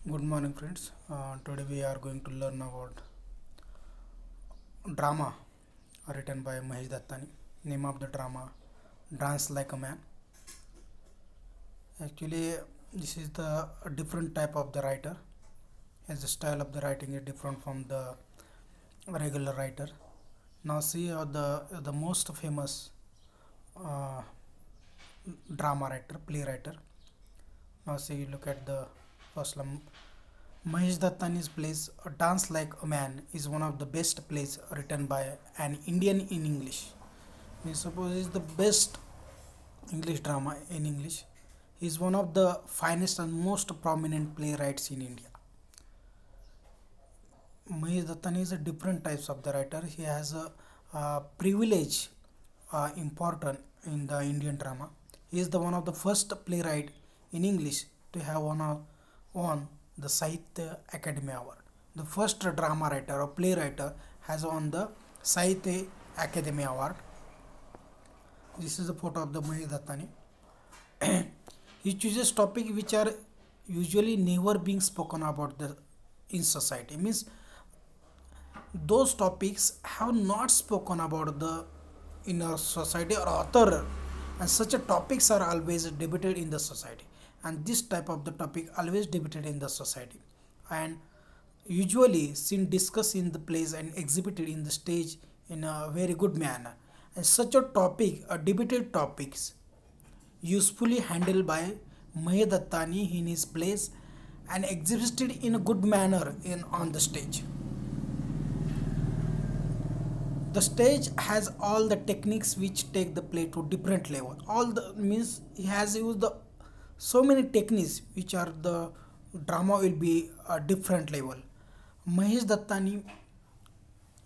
Good morning, friends. Today we are going to learn about drama written by Mahesh Dattani. Name of the drama Dance Like a Man. Actually, this is the a different type of the writer, as the style of the writing is different from the regular writer. Now, see the most famous uh, drama writer, playwriter. Now, see, look at the first one. Mahesh Dattani's plays A Dance Like a Man is one of the best plays written by an Indian in English. We suppose it's the best English drama in English. He is one of the finest and most prominent playwrights in India. Mahesh Dattani is a different types of the writer. He has a privilege important in the Indian drama. He is the one of the first playwright in English to have won the Sahitya Academy Award. The first drama writer or playwright has won the Sahitya Academy Award. This is a photo of the Mahesh Dattani. He chooses topics which are usually never being spoken about in society. Means those topics have not spoken about in our society or author, and such a topics are always debated in the society, and this type of the topic always debated in the society and usually seen discussed in the plays and exhibited in the stage in a very good manner. And such a topic, a debated topics, usefully handled by Mahesh Dattani in his plays and exhibited in a good manner on the stage. The stage has all the techniques which take the play to different level. All the means he has used the so many techniques which are the drama will be a different level. Mahesh Dattani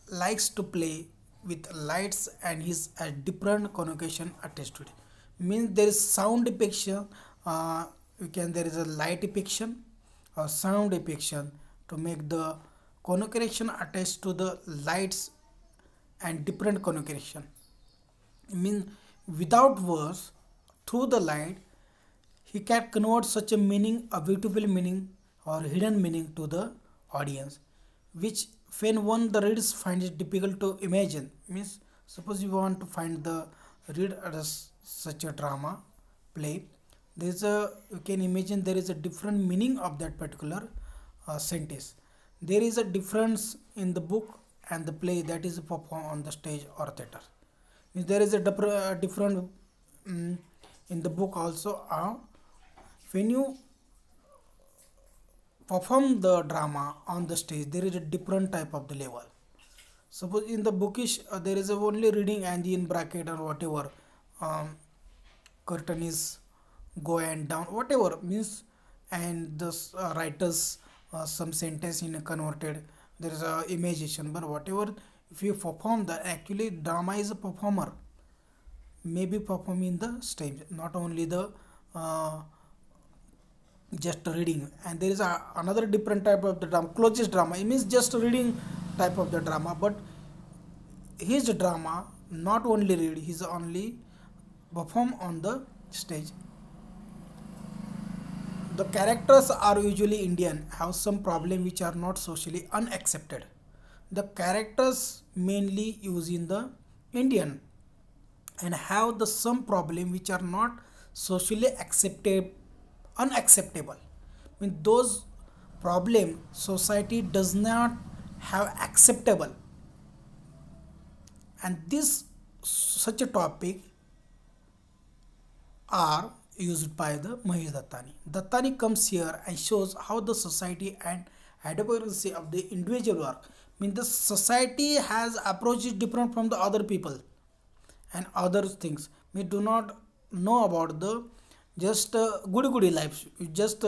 likes to play with lights and his a different connotation attached to it. Means there is sound depiction, there is a light depiction or sound depiction to make the connotation attached to the lights and different connotation. Mean without words, through the light, he can convert such a meaning, a beautiful meaning or hidden meaning to the audience, which when one the readers find it difficult to imagine. Means suppose you want to find the read such a drama play, there is a you can imagine there is a different meaning of that particular sentence. There is a difference in the book and the play that is performed on the stage or theater. Means there is a different in the book also. When you perform the drama on the stage, there is a different type of the level. Suppose in the bookish there is a only reading and in bracket or whatever, curtain is go and down whatever means, and the writers some sentence in a converted, there is a imagination, but whatever if you perform that, actually drama is a performer, maybe performing the stage, not only the just reading. And there is another different type of the drama, closest drama. It means just reading type of the drama, but his drama not only read, he's only perform on the stage. The characters are usually Indian, have some problem which are not socially unaccepted. The characters mainly use in the Indian and have the some problem which are not socially accepted, unacceptable. I mean those problem society does not have acceptable, and this such a topic are used by the Mahesh Dattani. Dattani comes here and shows how the society and advocacy of the individual work. I mean the society has approaches different from the other people and other things. We do not know about the just goody life. Just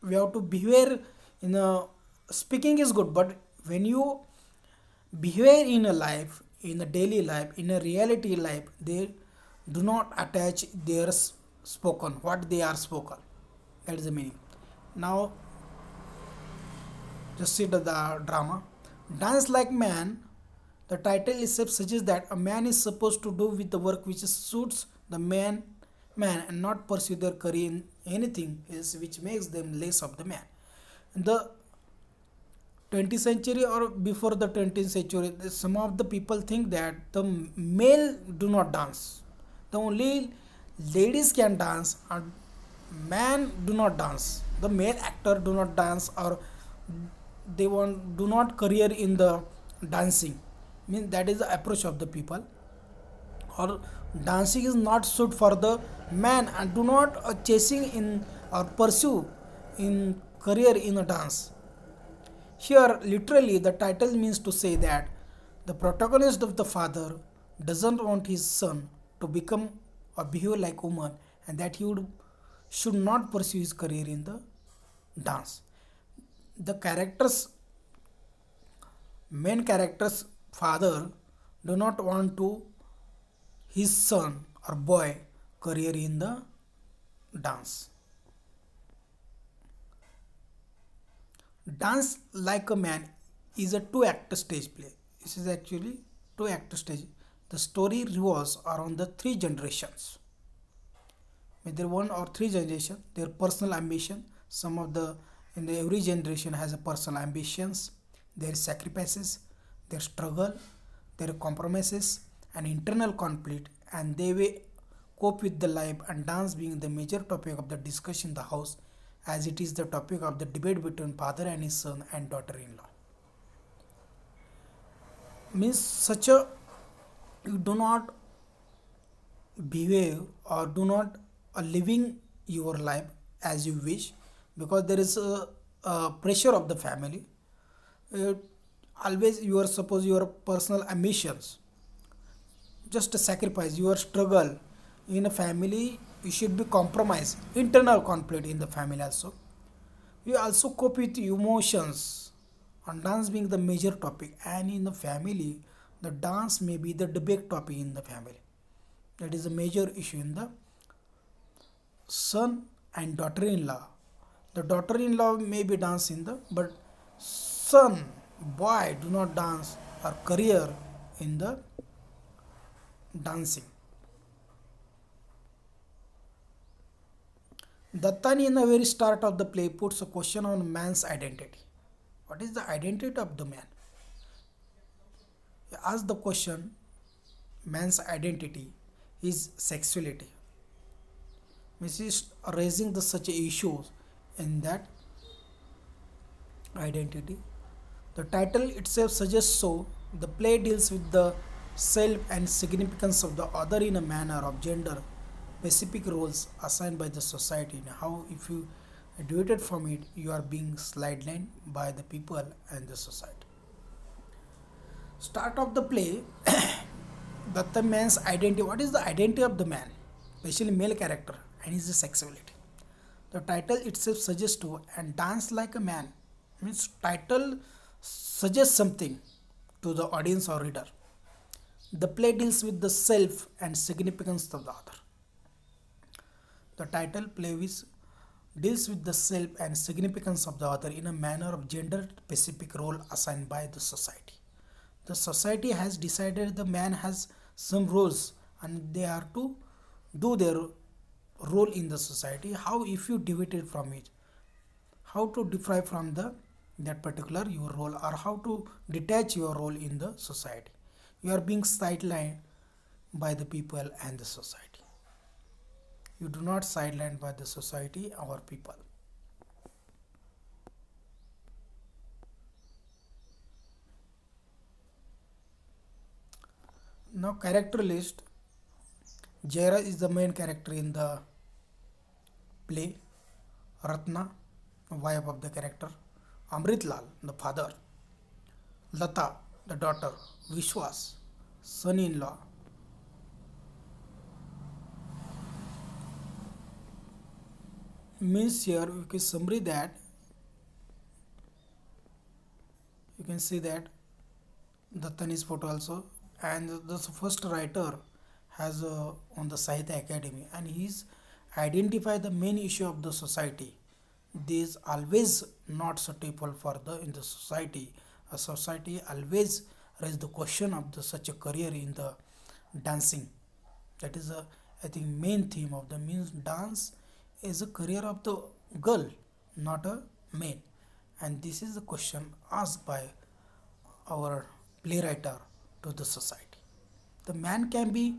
we have to behave in a speaking is good, but when you behave in a life, in a daily life, in a reality life, they do not attach their spoken what they are spoken. That is the meaning. Now just see the drama Dance Like Man. The title itself suggests that a man is supposed to do with the work which suits the man and not pursue their career in anything else which makes them less of the man. In the 20th century or before the 20th century, some of the people think that the male do not dance, the only ladies can dance and man do not dance, the male actor do not dance, or they want do not career in the dancing. Means that is the approach of the people, or dancing is not suit for the man and do not chasing in or pursue in career in a dance. Here, literally, the title means to say that the protagonist of the father doesn't want his son to become or behave like woman, and that should not pursue his career in the dance. The characters, main character's father, do not want to his son or boy career in the dance. Dance Like a Man is a two-act stage play. This is actually two-act stage. The story revolves around the three generations. Whether one or three generations, their personal ambition. Some of the in the every generation has a personal ambitions, their sacrifices, their struggle, their compromises, and internal conflict, and they will cope with the life. And dance being the major topic of the discussion in the house, as it is the topic of the debate between father and his son and daughter-in-law. Means such a you do not behave or do not living your life as you wish, because there is a pressure of the family. Uh, Always you are suppose your personal ambitions, just a sacrifice your struggle in a family. You should be compromised, internal conflict in the family also. We also cope with emotions, and dance being the major topic, and in the family the dance may be the debate topic in the family. That is a major issue in the son and daughter-in-law. The daughter-in-law may be dance in the, but son boy do not dance or career in the dancing. Dattani in the very start of the play puts a question on man's identity. What is the identity of the man? He asks the question, man's identity is sexuality. Which is raising the such issues in that identity. The title itself suggests so. The play deals with the self and significance of the other in a manner of gender specific roles assigned by the society, and how if you deviated from it you are being sidelined by the people and the society. Start of the play that the man's identity. What is the identity of the man, especially male character, and his sexuality? The title itself suggests to, and dance like a man means title suggests something to the audience or reader. The play deals with the self and significance of the other. The title play deals with the self and significance of the other in a manner of gender specific role assigned by the society. The society has decided the man has some roles and they are to do their role in the society. How if you deviated from it, how to deprive from the that particular your role, or how to detach your role in the society? You are being sidelined by the people and the society. You do not sidelined by the society or people. Now character list. Jaira is the main character in the play. Ratna, wife of the character. Amritlal, the father. Lata, the daughter. Vishwas, son-in-law. Means here you can summary that you can see that Dattani's photo also, and the first writer has on the Sahitya Academy, and he's identify the main issue of the society. This always not suitable for the in the society. A society always raise the question of the such a career in the dancing. That is a I think main theme of the means dance is a career of the girl, not a man. And this is the question asked by our playwright to the society. The man can be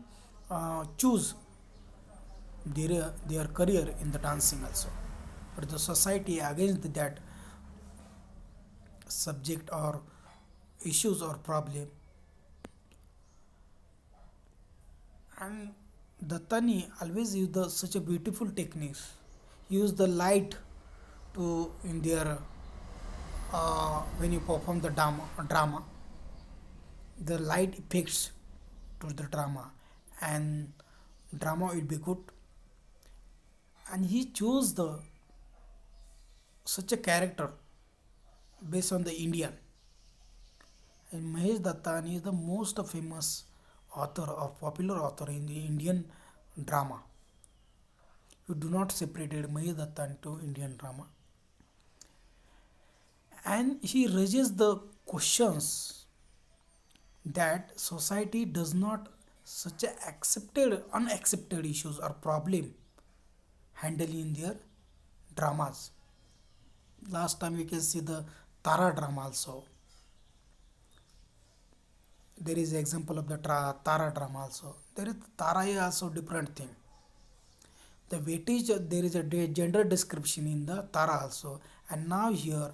choose their career in the dancing also, but the society against that subject or issues or problem. And Dattani always use such a beautiful techniques, use the light to in their when you perform the drama, the light effects to the drama, and drama will be good. And he chose the such a character based on the Indian. And Mahesh Dattani is the most famous author or popular author in the Indian drama. You do not separate Mahesh Dattani to Indian drama. And he raises the questions that society does not such a accepted unaccepted issues or problem handle in their dramas. Last time you can see the Tara drama also. There is example of the Tara drama also. There is Tara is also different thing. The weightage there is a gender description in the Tara also, and now here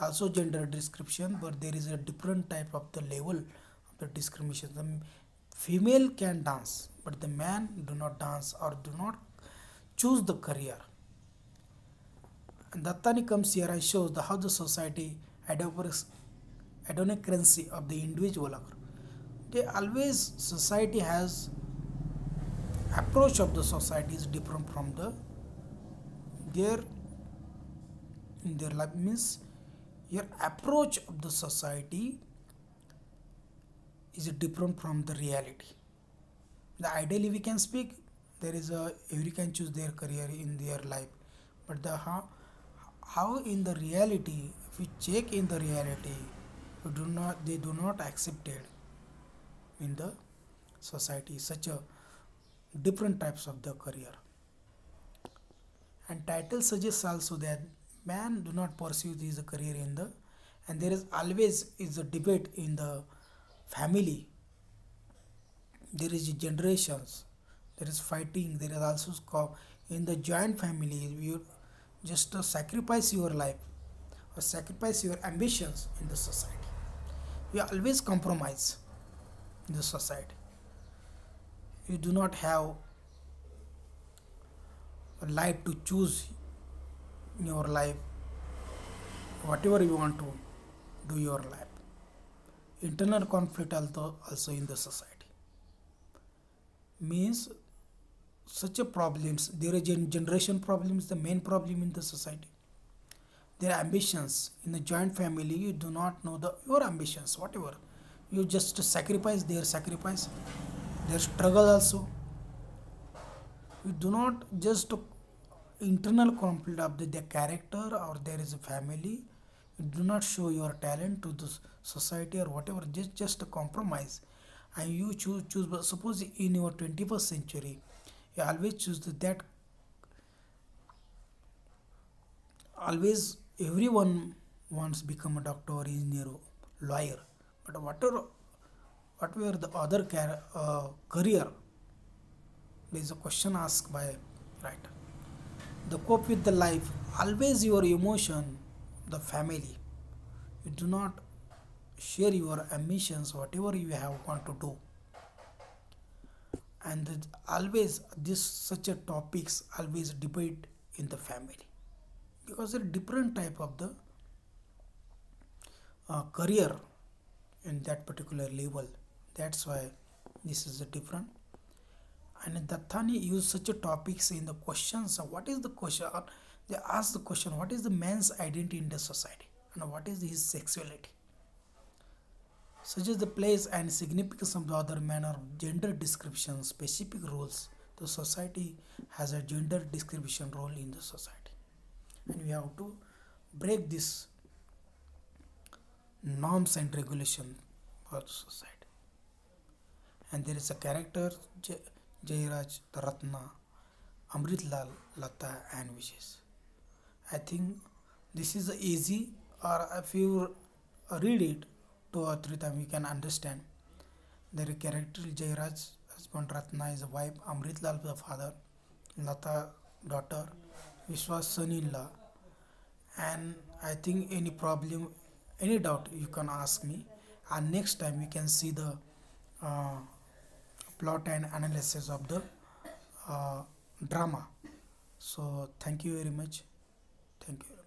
also gender description, but there is a different type of the level of the discrimination. The female can dance, but the man do not dance or do not choose the career. And Dattani comes here and shows how the society adonocracy of the individual. They always society has approach of the society is different from the their in their life means your approach of the society is different from the reality. The ideally we can speak there is a every can choose their career in their life, but the how in the reality if we check in the reality they do not accept it in the society such a different types of the career. And title suggests also that man do not pursue his career in the, and there is always is a debate in the family, there is generations, there is fighting, there is also in the joint family you just sacrifice your life or sacrifice your ambitions in the society. We always compromise in the society. You do not have a life to choose in your life whatever you want to do your life. Internal conflict also in the society means such a problems. There are generation problems the main problem in the society. Their ambitions in the joint family you do not know your ambitions whatever you just sacrifice their sacrifice, their struggle also. You do not just internal conflict of their character or there is a family. You do not show your talent to the society or whatever. Just a compromise, and you choose. But suppose in your 21st century, you always choose that. Always everyone wants become a doctor, engineer, lawyer, but what were the other career? There is a question asked by writer. The cope with the life, always your emotion, the family. You do not share your ambitions, whatever you have want to do. And always this such a topics always debate in the family because there are different type of the career in that particular level. That's why this is a different. And Dattani used such a topics in the questions. What is the question? They ask the question: what is the man's identity in the society, and what is his sexuality? Such as the place and significance of the other man or gender description, specific roles. The society has a gender description role in the society, and we have to break this norms and regulation for the society. And there is a character Jairaj, Ratna, Amritlal, Lata, and Vishes. I think this is easy or if you read it 2 or 3 times, you can understand. Their character Jairaj, husband Ratna is a wife, Amritlal the father, Lata daughter, Vishwas son-in-law. And I think any problem, any doubt you can ask me, and next time we can see the uh, plot and analysis of the uh, drama. So thank you very much. Thank you.